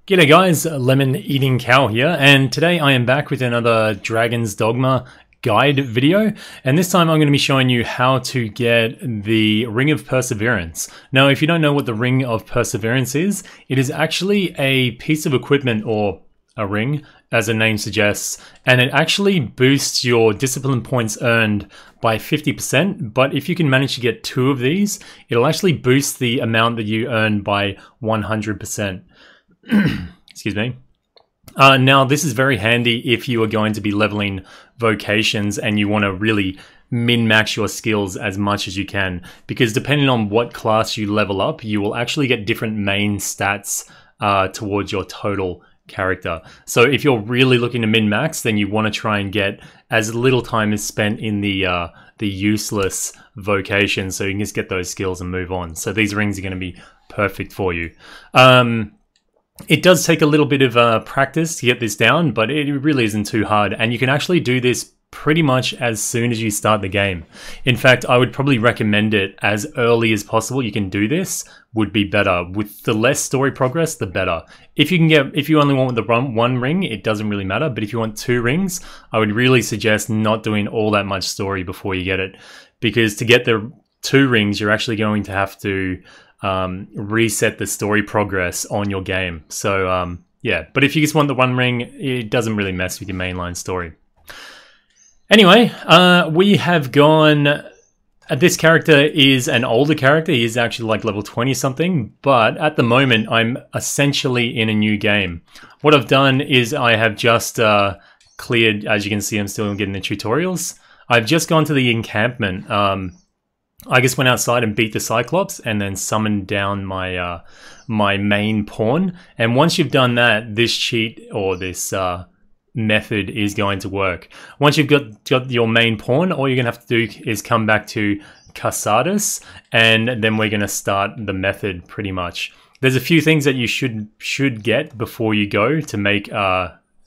G'day guys, Lemon Eating Cow here, and today I am back with another Dragon's Dogma guide video, and this time I'm going to be showing you how to get the Ring of Perseverance. Now, if you don't know what the Ring of Perseverance is, it is actually a piece of equipment, or a ring, as the name suggests, and it actually boosts your discipline points earned by 50%, but if you can manage to get 2 of these, it'll actually boost the amount that you earn by 100%. Excuse me. Now, this is very handy if you are going to be leveling vocations and you want to really min-max your skills as much as you can, because depending on what class you level up, you will actually get different main stats towards your total character. So if you're really looking to min-max, then you want to try and get as little time as spent in the useless vocations, so you can just get those skills and move on. So these rings are going to be perfect for you. It does take a little bit of practice to get this down, but it really isn't too hard, and you can actually do this pretty much as soon as you start the game. In fact, I would probably recommend it as early as possible. You can do this would be better. With the less story progress, the better. If you only want the one ring, it doesn't really matter, but if you want 2 rings, I would really suggest not doing all that much story before you get it, because to get the 2 rings, you're actually going to have to reset the story progress on your game. So yeah, but if you just want the 1 ring, it doesn't really mess with your mainline story. Anyway, we have gone... this character is an older character. He is actually like level 20 something, but at the moment I'm essentially in a new game. What I've done is I have just cleared, as you can see, I'm still getting the tutorials. I've just gone to the encampment. I just went outside and beat the Cyclops and then summoned down my my main pawn. And once you've done that, this cheat or this method is going to work. Once you've got your main pawn, all you're going to have to do is come back to Casadus, and then we're going to start the method pretty much. There's a few things that you should get before you go to make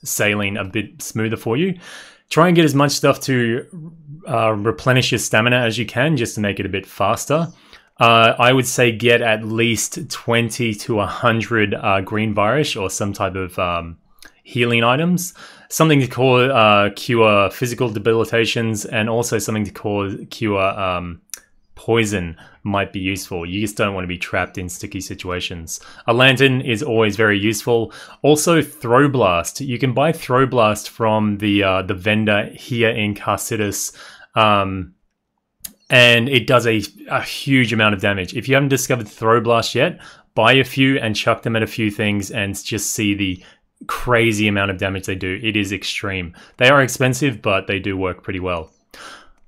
sailing a bit smoother for you. Try and get as much stuff to replenish your stamina as you can, just to make it a bit faster. I would say get at least 20 to 100 green barish or some type of healing items. Something to cure physical debilitations, and also something to cure poison might be useful. You just don't want to be trapped in sticky situations. A lantern is always very useful. Also, Throw Blast. You can buy Throw Blast from the vendor here in Casadus, and it does a huge amount of damage. If you haven't discovered Throw Blast yet, buy a few and chuck them at a few things and just see the crazy amount of damage they do. It is extreme. They are expensive, but they do work pretty well.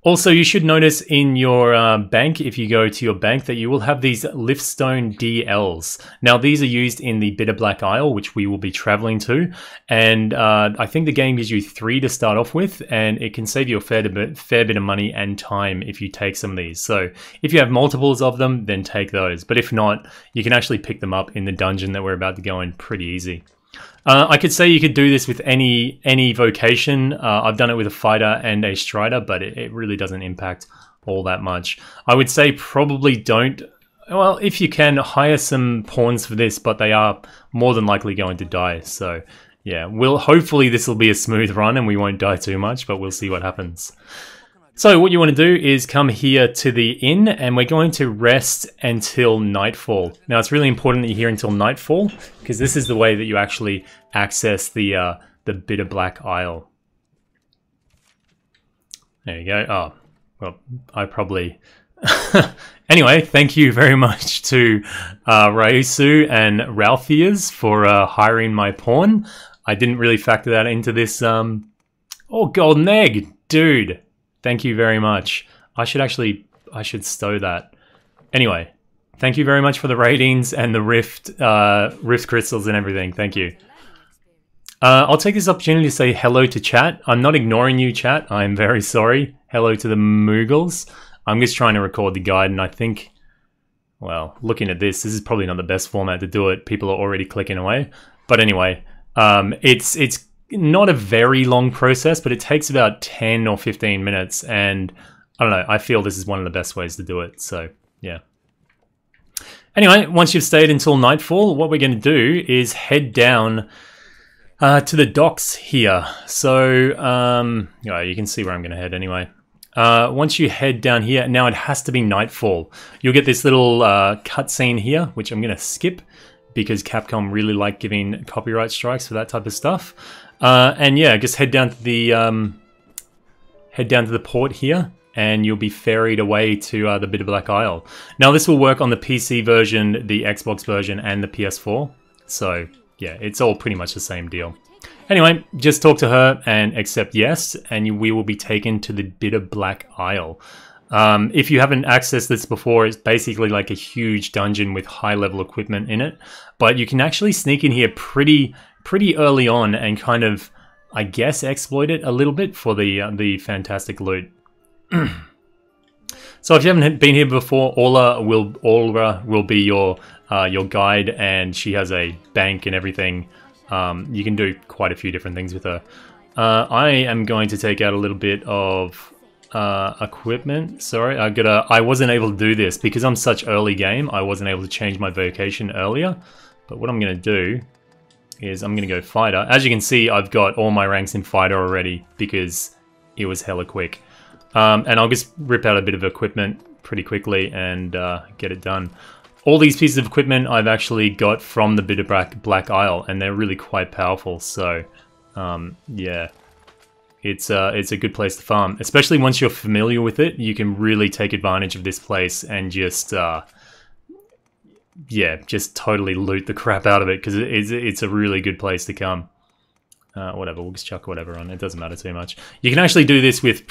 Also, you should notice in your bank, if you go to your bank, that you will have these Liftstone DLs. Now, these are used in the Bitter Black Isle, which we will be traveling to. And I think the game gives you 3 to start off with, and it can save you a fair bit of money and time if you take some of these. So if you have multiples of them, then take those. But if not, you can actually pick them up in the dungeon that we're about to go in pretty easy. I could say you could do this with any vocation. I've done it with a fighter and a strider, but it really doesn't impact all that much. I would say probably don't... Well, if you can, hire some pawns for this, but they are more than likely going to die. So, yeah, hopefully this will be a smooth run and we won't die too much, but we'll see what happens. So what you want to do is come here to the inn, and we're going to rest until nightfall. Now, it's really important that you're here until nightfall, because this is the way that you actually access the Bitter Black Isle. There you go. Oh, well, I probably... Anyway, thank you very much to Raisu and Ralphias for hiring my pawn. I didn't really factor that into this... Oh, golden egg! Dude! Thank you very much. I should stow that. Anyway, thank you very much for the ratings and the rift crystals and everything. Thank you. I'll take this opportunity to say hello to chat. I'm not ignoring you, chat. I'm very sorry. Hello to the Moogles. I'm just trying to record the guide, and I think, well, looking at this is probably not the best format to do it. People are already clicking away. But anyway, it's not a very long process, but it takes about 10 or 15 minutes, and I don't know, I feel this is one of the best ways to do it, so yeah. Anyway, once you've stayed until nightfall, what we're going to do is head down to the docks here. So, you can see where I'm going to head anyway. Once you head down here, now it has to be nightfall. You'll get this little cutscene here, which I'm going to skip because Capcom really like giving copyright strikes for that type of stuff. And yeah, just head down to the port here, and you'll be ferried away to the Bitter Black Isle. Now, this will work on the PC version, the Xbox version, and the PS4. So yeah, it's all pretty much the same deal. Anyway, just talk to her and accept yes, and we will be taken to the Bitter Black Isle. If you haven't accessed this before, it's basically like a huge dungeon with high-level equipment in it. But you can actually sneak in here pretty early on and kind of, I guess, exploit it a little bit for the fantastic loot. So if you haven't been here before, Aura will be your guide, and she has a bank and everything. You can do quite a few different things with her. I am going to take out a little bit of equipment. Sorry, I wasn't able to do this because I'm such early game. I wasn't able to change my vocation earlier. But what I'm going to do is I'm going to go fighter. As you can see, I've got all my ranks in fighter already because it was hella quick. And I'll just rip out a bit of equipment pretty quickly and get it done. All these pieces of equipment I've actually got from the Bitter Black Isle, and they're really quite powerful. So, yeah, it's a good place to farm. Especially once you're familiar with it, you can really take advantage of this place and just, yeah, just totally loot the crap out of it because it's a really good place to come. Whatever, we'll just chuck whatever on. It doesn't matter too much. You can actually do this with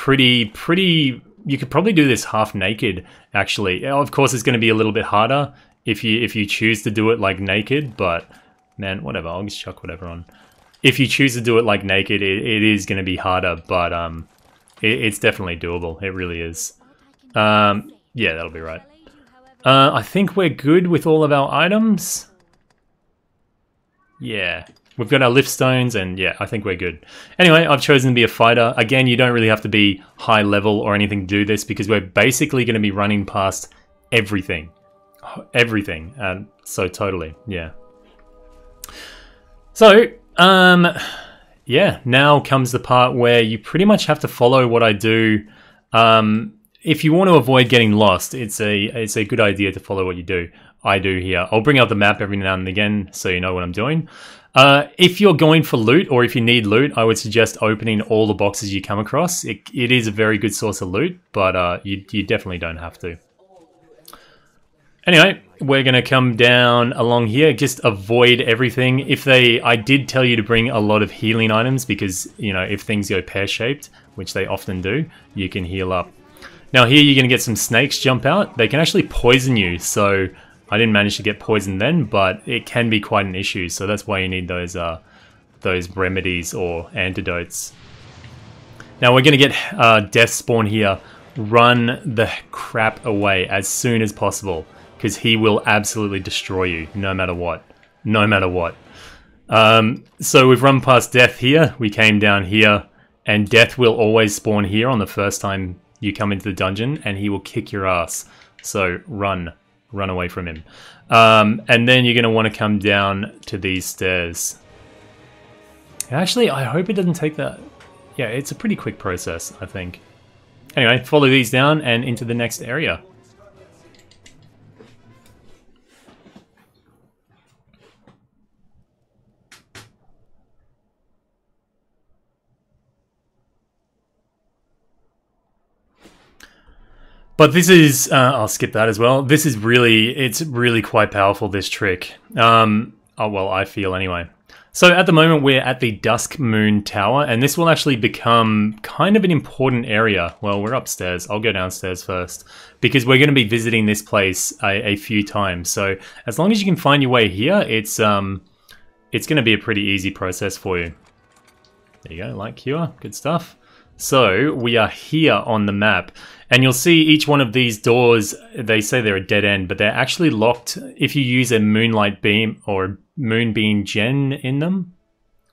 you could probably do this half naked, actually. Of course, it's going to be a little bit harder if you choose to do it like naked, but man, whatever, I'll just chuck whatever on. If you choose to do it like naked, it is going to be harder, but it's definitely doable. It really is. Yeah, that'll be right. I think we're good with all of our items. Yeah. We've got our lift stones, and yeah, I think we're good. Anyway, I've chosen to be a fighter. Again, you don't really have to be high level or anything to do this because we're basically going to be running past everything. Everything. So totally, yeah. So, yeah, now comes the part where you pretty much have to follow what I do. If you want to avoid getting lost, it's a good idea to follow what I do here. I'll bring out the map every now and again so you know what I'm doing. If you're going for loot, or if you need loot, I would suggest opening all the boxes you come across. It is a very good source of loot, but you definitely don't have to. Anyway, we're going to come down along here. Just avoid everything. I did tell you to bring a lot of healing items because, you know, if things go pear-shaped, which they often do, you can heal up. Now here you're going to get some snakes jump out. They can actually poison you, so I didn't manage to get poisoned then, but it can be quite an issue, so that's why you need those remedies or antidotes. Now we're going to get Death Spawn here. Run the crap away as soon as possible, because he will absolutely destroy you, no matter what. No matter what. So we've run past Death here, we came down here, and Death will always spawn here on the first time you come into the dungeon, and he will kick your ass. So run away from him. And then you're going to want to come down to these stairs. Actually, I hope it doesn't take that. Yeah, it's a pretty quick process, I think. Anyway, follow these down and into the next area. But this is, I'll skip that as well. This is it's really quite powerful, this trick. Oh, well, I feel anyway. So at the moment, we're at the Dusk Moon Tower, and this will actually become kind of an important area. Well, we're upstairs. I'll go downstairs first, because we're going to be visiting this place a few times. So as long as you can find your way here, it's going to be a pretty easy process for you. There you go, light cure, good stuff. So we are here on the map, and you'll see each one of these doors, they say they're a dead end, but they're actually locked if you use a moonlight beam or moonbeam gem in them.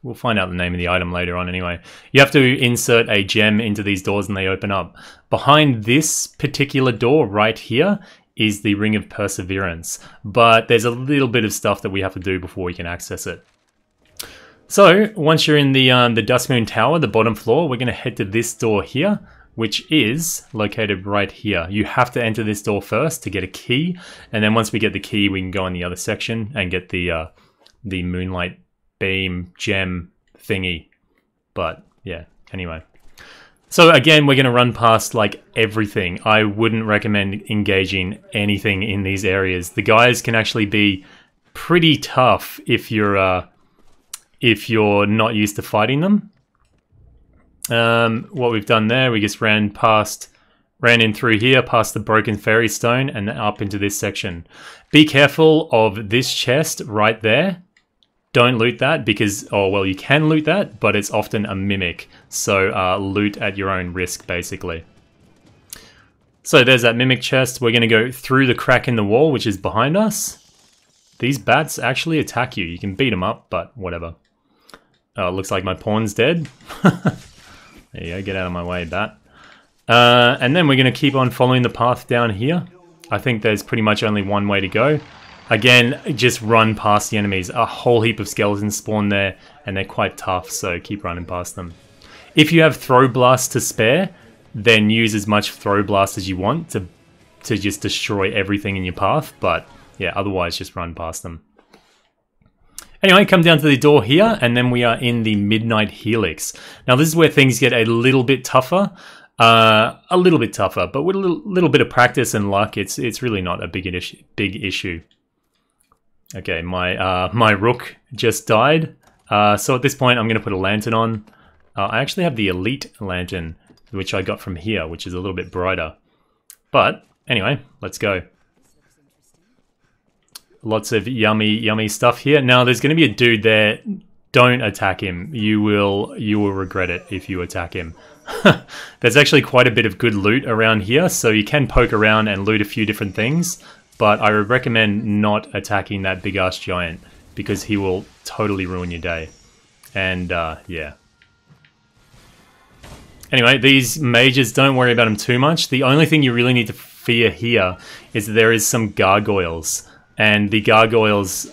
We'll find out the name of the item later on anyway. You have to insert a gem into these doors and they open up. Behind this particular door right here is the Ring of Perseverance, but there's a little bit of stuff that we have to do before we can access it. So once you're in the Dusk Moon Tower, the bottom floor, we're going to head to this door here, which is located right here. You have to enter this door first to get a key, and then once we get the key, we can go in the other section and get the Moonlight Beam gem thingy. But yeah, anyway. So again, we're going to run past like everything. I wouldn't recommend engaging anything in these areas. The guys can actually be pretty tough if you're not used to fighting them. What we've done there, we just ran in through here, past the broken fairy stone, and then up into this section. Be careful of this chest right there. Don't loot that because, oh well, you can loot that, but it's often a mimic. So loot at your own risk, basically. So there's that mimic chest. We're going to go through the crack in the wall, which is behind us. These bats actually attack you. You can beat them up, but whatever. Looks like my pawn's dead. There you go, get out of my way, bat. And then we're going to keep on following the path down here. I think there's pretty much only one way to go. Again, just run past the enemies. A whole heap of skeletons spawn there, and they're quite tough, so keep running past them. If you have throw blast to spare, then use as much throw blast as you want to just destroy everything in your path, but yeah, otherwise just run past them. Anyway, come down to the door here, and then we are in the Midnight Helix. Now this is where things get a little bit tougher. But with a little bit of practice and luck, it's really not a big issue. Okay, my rook just died. So at this point, I'm going to put a lantern on. I actually have the Elite Lantern, which I got from here, which is a little bit brighter. But anyway, let's go. Lots of yummy stuff here. Now, there's going to be a dude there. Don't attack him. You will regret it if you attack him. There's actually quite a bit of good loot around here, so you can poke around and loot a few different things, but I would recommend not attacking that big-ass giant, because he will totally ruin your day. And, yeah. Anyway, these mages, don't worry about them too much. The only thing you really need to fear here is that there is some gargoyles. And the gargoyles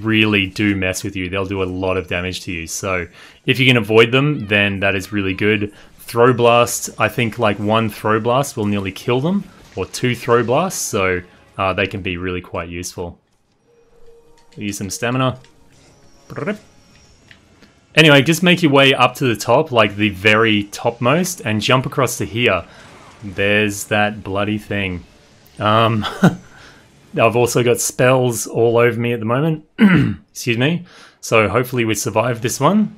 really do mess with you. They'll do a lot of damage to you. So if you can avoid them, then that is really good. Throw blast, I think like one throw blast will nearly kill them, or two throw blasts, so they can be really quite useful. Use some stamina. Anyway, just make your way up to the top, like the very topmost, and jump across to here. There's that bloody thing. I've also got spells all over me at the moment. Excuse me. So hopefully we survive this one.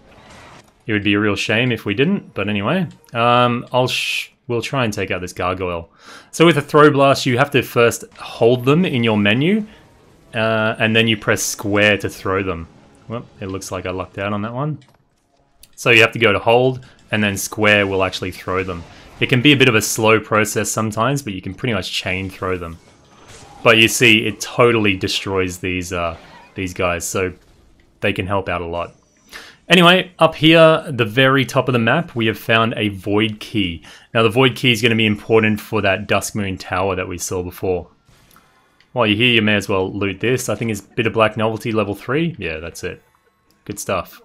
It would be a real shame if we didn't, but anyway. We'll try and take out this gargoyle. So with a throw blast, you have to first hold them in your menu, and then you press square to throw them. Well, it looks like I lucked out on that one. So you have to go to hold, and then square will actually throw them. It can be a bit of a slow process sometimes, but you can pretty much chain throw them. But you see, it totally destroys these guys, so they can help out a lot. Anyway, up here, the very top of the map, we have found a void key. Now, the void key is going to be important for that Dusk Moon Tower that we saw before. While you're here, you may as well loot this. I think it's Bit of Black Novelty level 3. Yeah, that's it. Good stuff.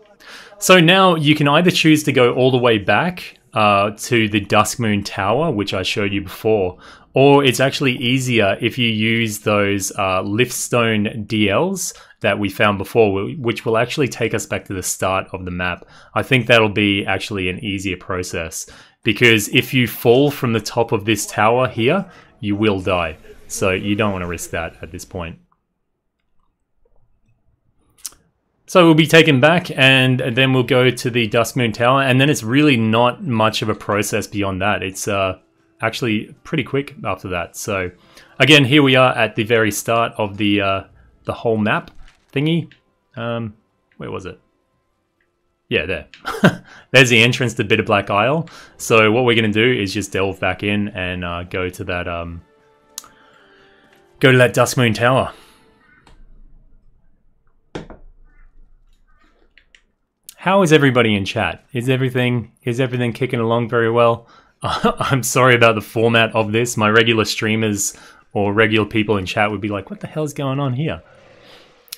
So now you can either choose to go all the way back to the Dusk Moon Tower, which I showed you before, or it's actually easier if you use those liftstone DLs that we found before, which will actually take us back to the start of the map. I think that'll be actually an easier process, because if you fall from the top of this tower here, you will die. So you don't want to risk that at this point. So we'll be taken back, and then we'll go to the Dusk Moon Tower, and then it's really not much of a process beyond that. It's actually pretty quick after that. So again, here we are at the very start of the whole map thingy. Where was it? Yeah, there. There's the entrance to Bit of Black Isle. So what we're going to do is just delve back in and go to that Dusk Moon Tower. How is everybody in chat? Is everything kicking along very well? I'm sorry about the format of this. My regular streamers or regular people in chat would be like, what the hell's going on here?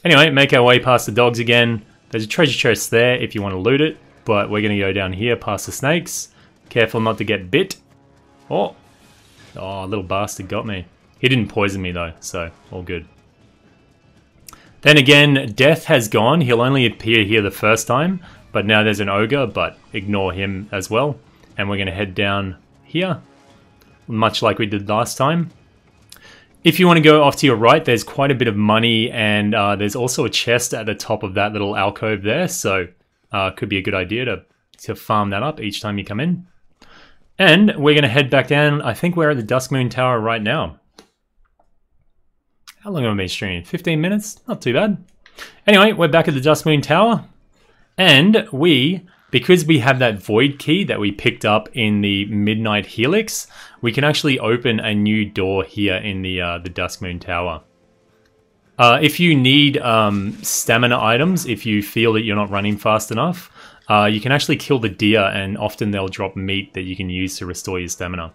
Anyway, make our way past the dogs again. There's a treasure chest there if you want to loot it, but we're going to go down here past the snakes. Careful not to get bit. Oh, little bastard got me. He didn't poison me though, so all good. Then again, Death has gone. He'll only appear here the first time, but now there's an ogre, but ignore him as well. And we're going to head down here, much like we did last time. If you want to go off to your right, there's quite a bit of money, and there's also a chest at the top of that little alcove there, so could be a good idea to farm that up each time you come in. And we're going to head back down. I think we're at the Dusk Moon Tower right now. How long have I been streaming? 15 minutes? Not too bad. Anyway, we're back at the Dusk Moon Tower, and because we have that void key that we picked up in the Midnight Helix, we can actually open a new door here in the Dusk Moon Tower. If you need stamina items, if you feel that you're not running fast enough, you can actually kill the deer, and often they'll drop meat that you can use to restore your stamina.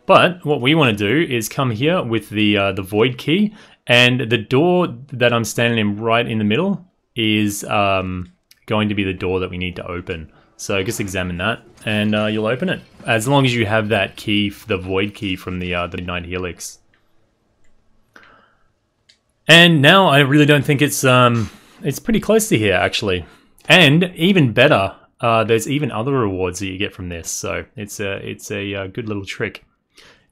But what we want to do is come here with the void key, and the door that I'm standing in right in the middle is going to be the door that we need to open. So just examine that, and you'll open it, as long as you have that key, the void key from the Midnight Helix. And now I really don't think it's pretty close to here actually, and even better, there's even other rewards that you get from this. So it's a good little trick.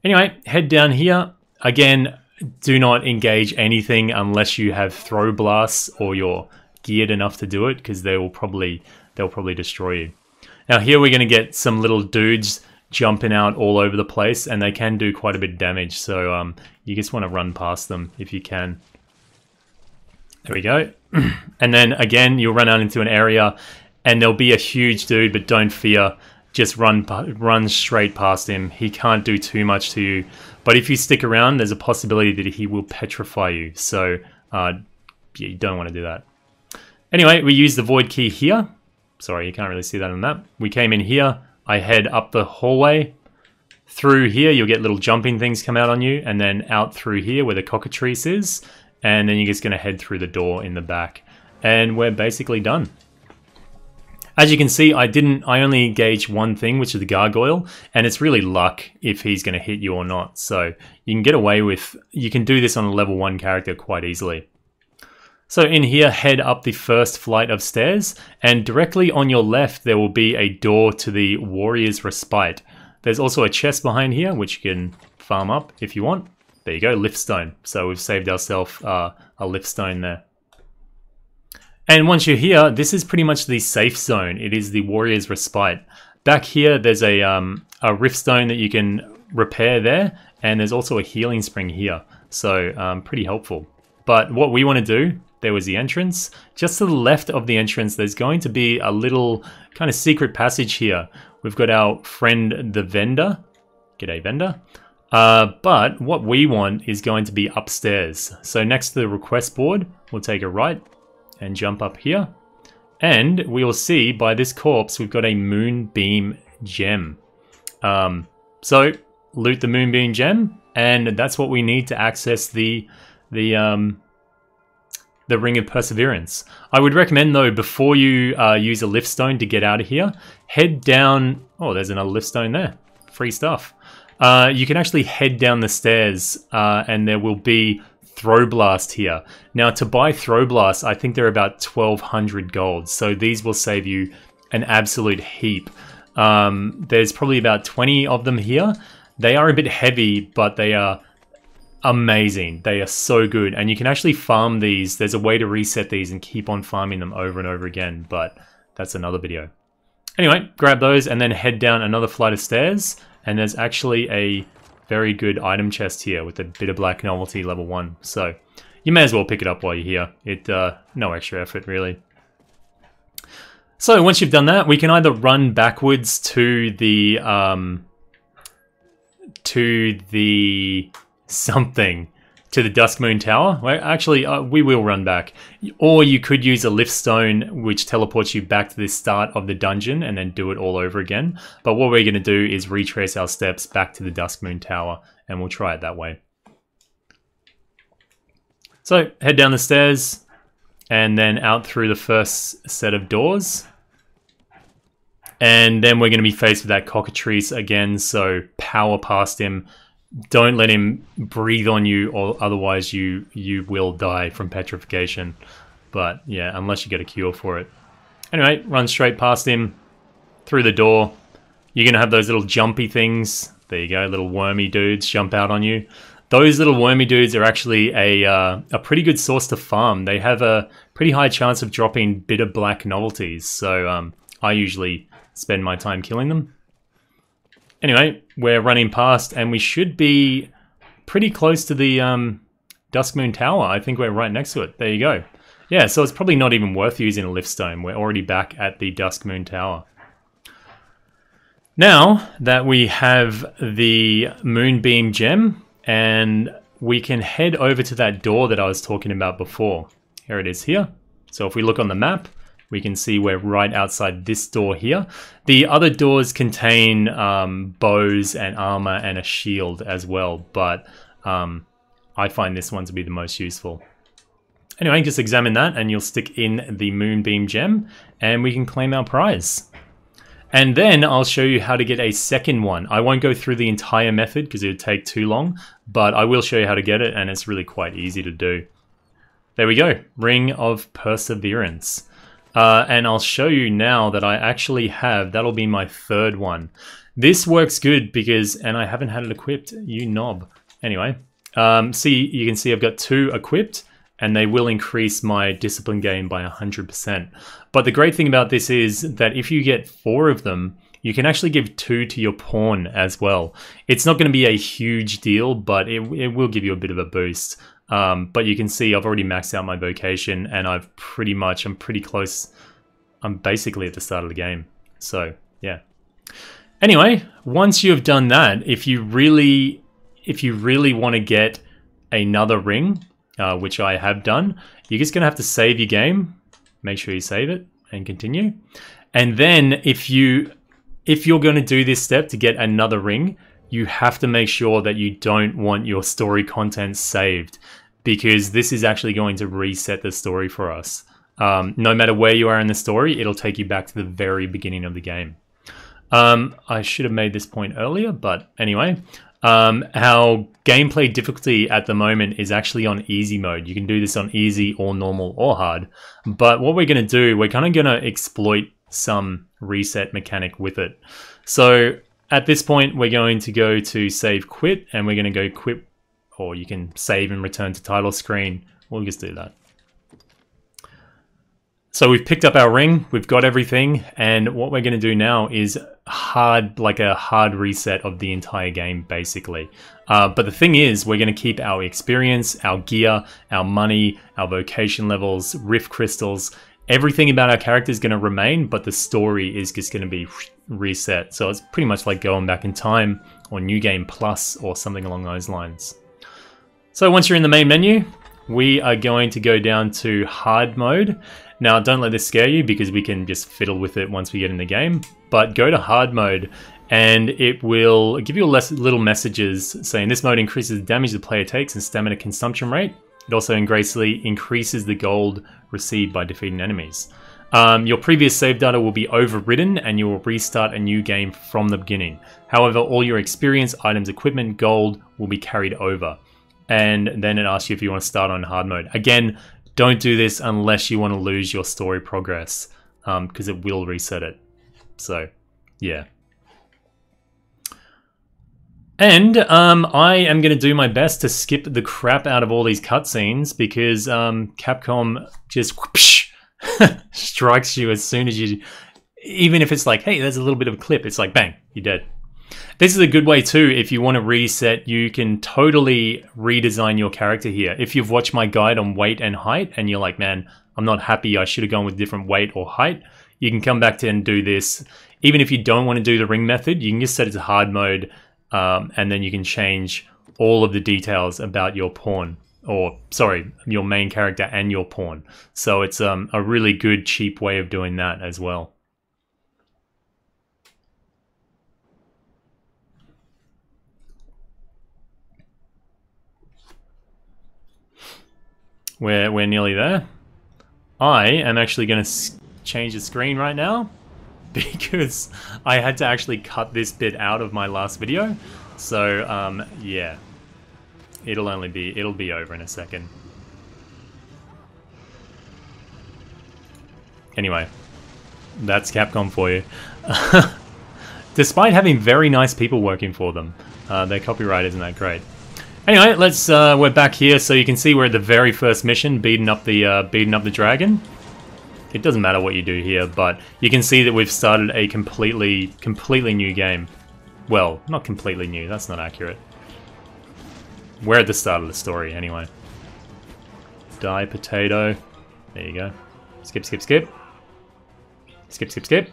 Anyway, head down here again. Do not engage anything unless you have throw blasts or you're geared enough to do it, because they'll probably destroy you. Now here we're going to get some little dudes jumping out all over the place, and they can do quite a bit of damage, so you just want to run past them if you can. There we go. And then again, you'll run out into an area and there'll be a huge dude, but don't fear, just run straight past him. He can't do too much to you, but if you stick around, there's a possibility that he will petrify you, so yeah, you don't want to do that. Anyway, we use the void key here. Sorry, you can't really see that on the map. We came in here. I head up the hallway. Through here, you'll get little jumping things come out on you, and then out through here where the cockatrice is, and then you're just going to head through the door in the back. And we're basically done. As you can see, I only engaged one thing, which is the gargoyle, and it's really luck if he's going to hit you or not. So you can get away with, you can do this on a level 1 character quite easily. So in here, head up the first flight of stairs, and directly on your left there will be a door to the Warrior's Respite. There's also a chest behind here, which you can farm up if you want. There you go, lift stone. So we've saved ourselves a lift stone there. And once you're here, this is pretty much the safe zone. It is the Warrior's Respite. Back here, there's a rift stone that you can repair there, and there's also a healing spring here. So pretty helpful. But what we want to do, there was the entrance. Just to the left of the entrance, there's going to be a little kind of secret passage here. We've got our friend, the vendor. G'day, vendor. But what we want is going to be upstairs. So next to the request board, we'll take a right and jump up here. And we will see by this corpse, we've got a moonbeam gem. So loot the moonbeam gem, and that's what we need to access the Ring of Perseverance. I would recommend though, before you use a lift stone to get out of here, head down. Oh, there's another lift stone there. Free stuff. You can actually head down the stairs and there will be Throw Blast here. Now to buy Throw Blast, I think they're about 1200 gold. So these will save you an absolute heap. There's probably about 20 of them here. They are a bit heavy, but they are amazing. They are so good, and you can actually farm these. There's a way to reset these and keep on farming them over and over again, but that's another video. Anyway, grab those and then head down another flight of stairs, and there's actually a very good item chest here with a bit of black novelty level 1, so you may as well pick it up while you're here. No extra effort really. So once you've done that, we can either run backwards to the Dusk Moon Tower. Well, actually, we will run back. Or you could use a lift stone, which teleports you back to the start of the dungeon and then do it all over again. But what we're going to do is retrace our steps back to the Dusk Moon Tower and we'll try it that way. So head down the stairs and then out through the first set of doors. And then we're going to be faced with that cockatrice again, so power past him. Don't let him breathe on you, or otherwise you will die from petrification. But yeah, unless you get a cure for it. Anyway, run straight past him, through the door. You're going to have those little jumpy things. There you go, little wormy dudes jump out on you. Those little wormy dudes are actually a pretty good source to farm. They have a pretty high chance of dropping bitter black novelties, so I usually spend my time killing them. Anyway, we're running past, and we should be pretty close to the Dusk Moon Tower. I think we're right next to it. There you go. Yeah, so it's probably not even worth using a lift stone. We're already back at the Dusk Moon Tower. Now that we have the Moonbeam Gem, and we can head over to that door that I was talking about before. Here it is here. So if we look on the map, we can see we're right outside this door here. The other doors contain bows and armor and a shield as well, but I find this one to be the most useful. Anyway, just examine that and you'll stick in the Moonbeam Gem and we can claim our prize. And then I'll show you how to get a second one. I won't go through the entire method because it would take too long, but I will show you how to get it, and it's really quite easy to do. There we go, Ring of Perseverance. And I'll show you now that I actually have, that'll be my third one. This works good because, and I haven't had it equipped, you knob. Anyway, see, you can see I've got 2 equipped, and they will increase my discipline gain by 100%. But the great thing about this is that if you get 4 of them, you can actually give 2 to your pawn as well. It's not going to be a huge deal, but it will give you a bit of a boost. But you can see I've already maxed out my vocation, and I'm pretty close. I'm basically at the start of the game. So, yeah. Anyway, once you have done that, if you really want to get another ring, which I have done, you're just going to have to save your game. Make sure you save it and continue. And then if you're going to do this step to get another ring, you have to make sure that you don't want your story content saved, because this is actually going to reset the story for us. No matter where you are in the story, it'll take you back to the very beginning of the game. I should have made this point earlier, but anyway. Our gameplay difficulty at the moment is actually on easy mode. You can do this on easy or normal or hard. But what we're going to do, we're kind of going to exploit some reset mechanic with it. So at this point, we're going to go to save quit, and we're going to go quit, or you can save and return to title screen. We'll just do that. So we've picked up our ring, we've got everything, and what we're going to do now is a hard reset of the entire game, basically. But the thing is, we're going to keep our experience, our gear, our money, our vocation levels, rift crystals. Everything about our character is going to remain, but the story is just going to be reset. So it's pretty much like going back in time, or New Game Plus, or something along those lines. So once you're in the main menu, we are going to go down to hard mode. Now, don't let this scare you because we can just fiddle with it once we get in the game, but go to hard mode and it will give you little messages saying this mode increases the damage the player takes and stamina consumption rate. It also greatly increases the gold received by defeating enemies. Your previous save data will be overridden and you will restart a new game from the beginning. However, all your experience, items, equipment, gold will be carried over. And then it asks you if you want to start on hard mode. Again, don't do this unless you want to lose your story progress, because it will reset it. So, yeah. And I am going to do my best to skip the crap out of all these cutscenes, because Capcom just whoosh, strikes you as soon as you... Even if it's like, hey, there's a little bit of a clip, it's like, bang, you're dead. This is a good way too, if you want to reset, you can totally redesign your character here. If you've watched my guide on weight and height, and you're like, man, I'm not happy, I should have gone with different weight or height, you can come back to and do this. Even if you don't want to do the ring method, you can just set it to hard mode, and then you can change all of the details about your pawn, or sorry, your main character and your pawn. So it's a really good, cheap way of doing that as well. We're nearly there. I am actually going to change the screen right now because I had to actually cut this bit out of my last video. So, yeah. It'll be over in a second. Anyway, that's Capcom for you. Despite having very nice people working for them, their copyright isn't that great. Anyway, let's we're back here, so you can see we're at the very first mission, beating up the dragon. It doesn't matter what you do here, but you can see that we've started a completely new game. Well, not completely new. That's not accurate. We're at the start of the story, anyway. Die potato. There you go. Skip, skip, skip. Skip, skip, skip.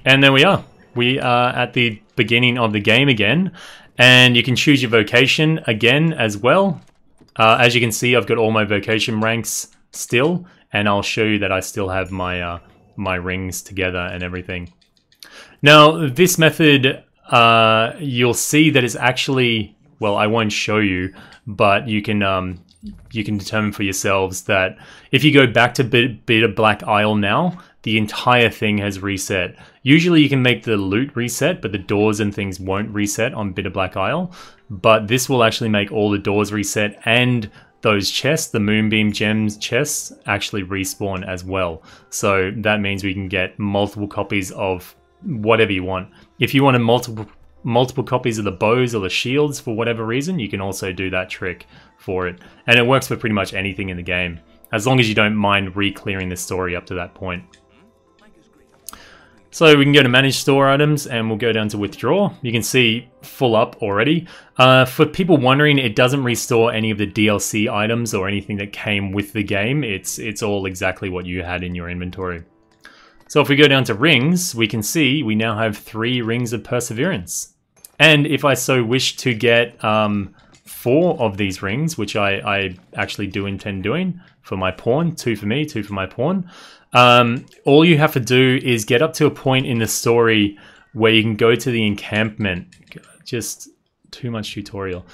And there we are. We are at the beginning of the game again. And you can choose your vocation again as well. As you can see, I've got all my vocation ranks still. And I'll show you that I still have my, my rings together and everything. Now, this method, you'll see that it's actually... Well, I won't show you, but you can determine for yourselves that if you go back to Bitter Black Isle now, the entire thing has reset. Usually you can make the loot reset, but the doors and things won't reset on Bitter Black Isle. But this will actually make all the doors reset, and those chests, the Moonbeam Gems chests, actually respawn as well. So that means we can get multiple copies of whatever you want. If you want multiple copies of the bows or the shields for whatever reason, you can also do that trick for it. And it works for pretty much anything in the game, as long as you don't mind re-clearing the story up to that point. So we can go to manage store items and we'll go down to withdraw. You can see full up already. For people wondering, it doesn't restore any of the DLC items or anything that came with the game. It's all exactly what you had in your inventory. So if we go down to rings, we can see we now have 3 rings of perseverance. And if I so wish to get 4 of these rings, which I actually do intend doing for my pawn, 2 for me, 2 for my pawn, all you have to do is get up to a point in the story where you can go to the encampment. Just too much tutorial.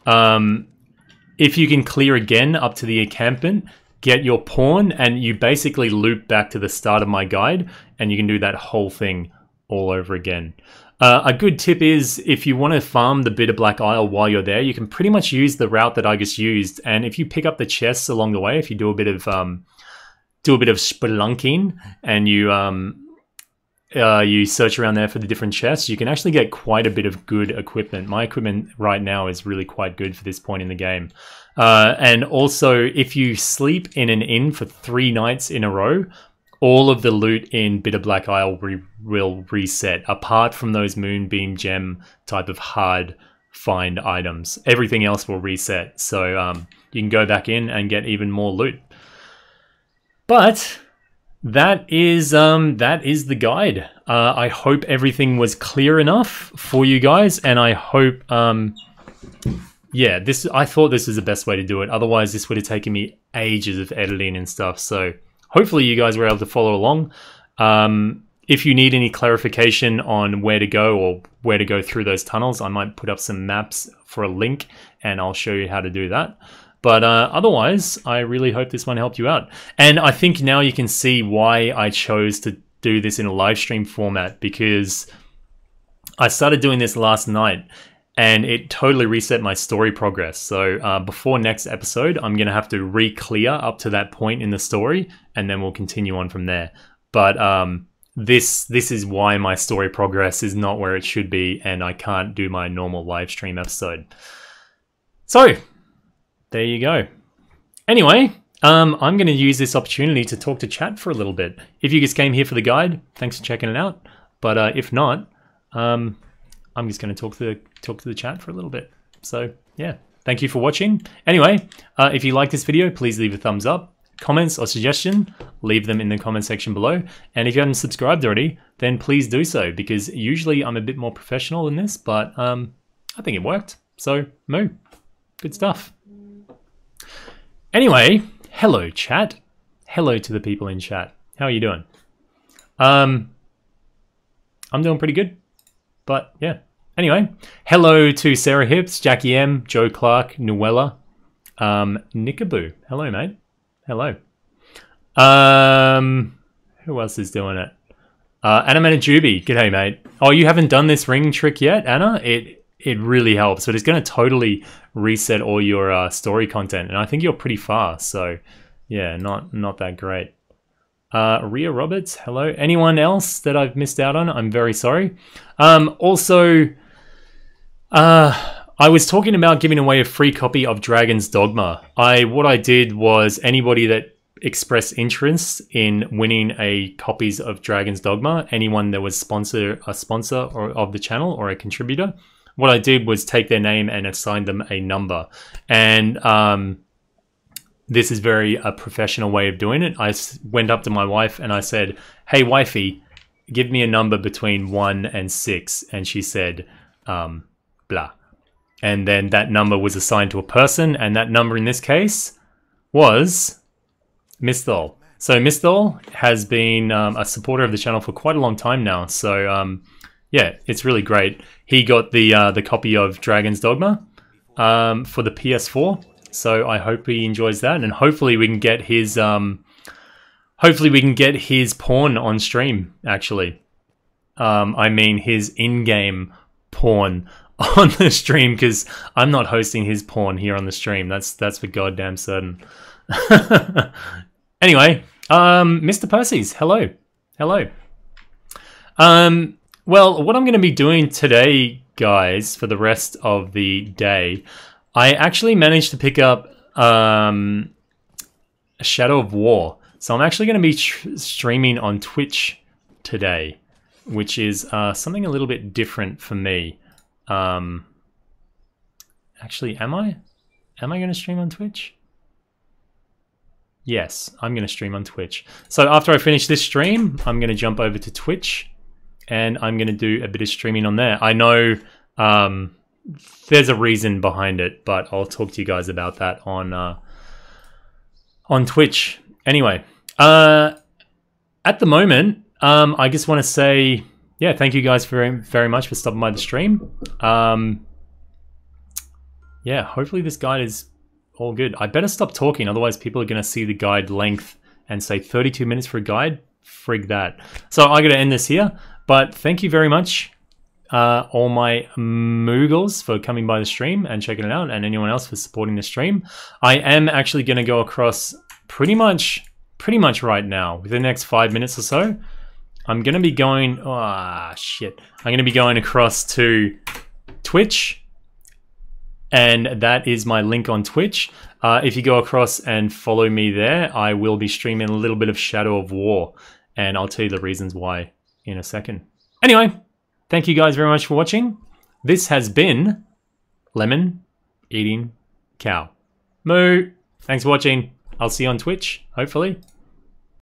If you can clear again up to the encampment, get your pawn, and you basically loop back to the start of my guide, and you can do that whole thing all over again. A good tip is, if you want to farm the Bitter Black Isle while you're there, you can pretty much use the route that I just used, and if you pick up the chests along the way, if you do a bit of spelunking, and you search around there for the different chests, you can actually get quite a bit of good equipment. My equipment right now is really quite good for this point in the game. And also, if you sleep in an inn for 3 nights in a row, all of the loot in Bitter Black Isle will reset, apart from those Moonbeam Gem type of hard find items. Everything else will reset, so you can go back in and get even more loot. But that is the guide. I hope everything was clear enough for you guys, and I hope yeah, I thought this was the best way to do it. Otherwise, this would have taken me ages of editing and stuff. So hopefully you guys were able to follow along. If you need any clarification on where to go or where to go through those tunnels, I might put up some maps for a link and I'll show you how to do that. But otherwise, I really hope this one helped you out. And I think now you can see why I chose to do this in a live stream format, because I started doing this last night and it totally reset my story progress. So before next episode, I'm going to have to re-clear up to that point in the story, and then we'll continue on from there. But this is why my story progress is not where it should be, and I can't do my normal live stream episode. So there you go. Anyway, I'm going to use this opportunity to talk to chat for a little bit. If you just came here for the guide, thanks for checking it out. But if not, I'm just going to talk to the chat for a little bit. So yeah, thank you for watching. Anyway, if you like this video, please leave a thumbs up. Comments or suggestion, leave them in the comment section below. And if you haven't subscribed already, then please do so, because usually I'm a bit more professional than this, but I think it worked. So moo, good stuff. Anyway, hello chat. Hello to the people in chat. How are you doing? I'm doing pretty good, but yeah. Anyway, hello to Sarah Hips, Jackie M, Joe Clark, Nuella, Nickaboo. Hello, mate. Hello. Who else is doing it? Animated Juby. G'day, mate. Oh, you haven't done this ring trick yet, Anna? It really helps, but it's going to totally reset all your story content, and I think you're pretty fast, so yeah, not that great. Rhea Roberts, hello. Anyone else that I've missed out on? I'm very sorry. Also, I was talking about giving away a free copy of Dragon's Dogma. What I did was anybody that expressed interest in winning a copies of Dragon's Dogma, anyone that was a sponsor of the channel or a contributor, what I did was take their name and assign them a number. And this is a professional way of doing it. I went up to my wife and I said, hey, wifey, give me a number between 1 and 6. And she said, blah. And then that number was assigned to a person. And that number in this case was Miss Thol. So Miss Thol has been a supporter of the channel for quite a long time now. So yeah, it's really great. He got the copy of Dragon's Dogma for the PS4. So I hope he enjoys that, and hopefully we can get his porn on stream. Actually, I mean his in-game porn on the stream, because I'm not hosting his porn here on the stream. That's for goddamn certain. Anyway, Mr. Percy's, hello. Well, what I'm going to be doing today, guys, for the rest of the day, I actually managed to pick up a Shadow of War. So I'm actually going to be streaming on Twitch today, which is something a little bit different for me. Actually, am I? Am I going to stream on Twitch? Yes, I'm going to stream on Twitch. So after I finish this stream, I'm going to jump over to Twitch and I'm going to do a bit of streaming on there. I know there's a reason behind it, but I'll talk to you guys about that on Twitch. Anyway, at the moment, I just want to say, yeah, thank you guys very much for stopping by the stream. Yeah, hopefully this guide is all good. I better stop talking, otherwise people are going to see the guide length and say 32 minutes for a guide. Frig that. So I got to end this here, but thank you very much, all my Moogles, for coming by the stream and checking it out, and anyone else for supporting the stream. I am actually going to go across pretty much right now, within the next 5 minutes or so. I'm going to be going, I'm going to be going across to Twitch, and that is my link on Twitch. If you go across and follow me there, I will be streaming a little bit of Shadow of War, and I'll tell you the reasons why in a second. Anyway, thank you guys very much for watching. This has been Lemon Eating Cow. Moo! Thanks for watching. I'll see you on Twitch, hopefully.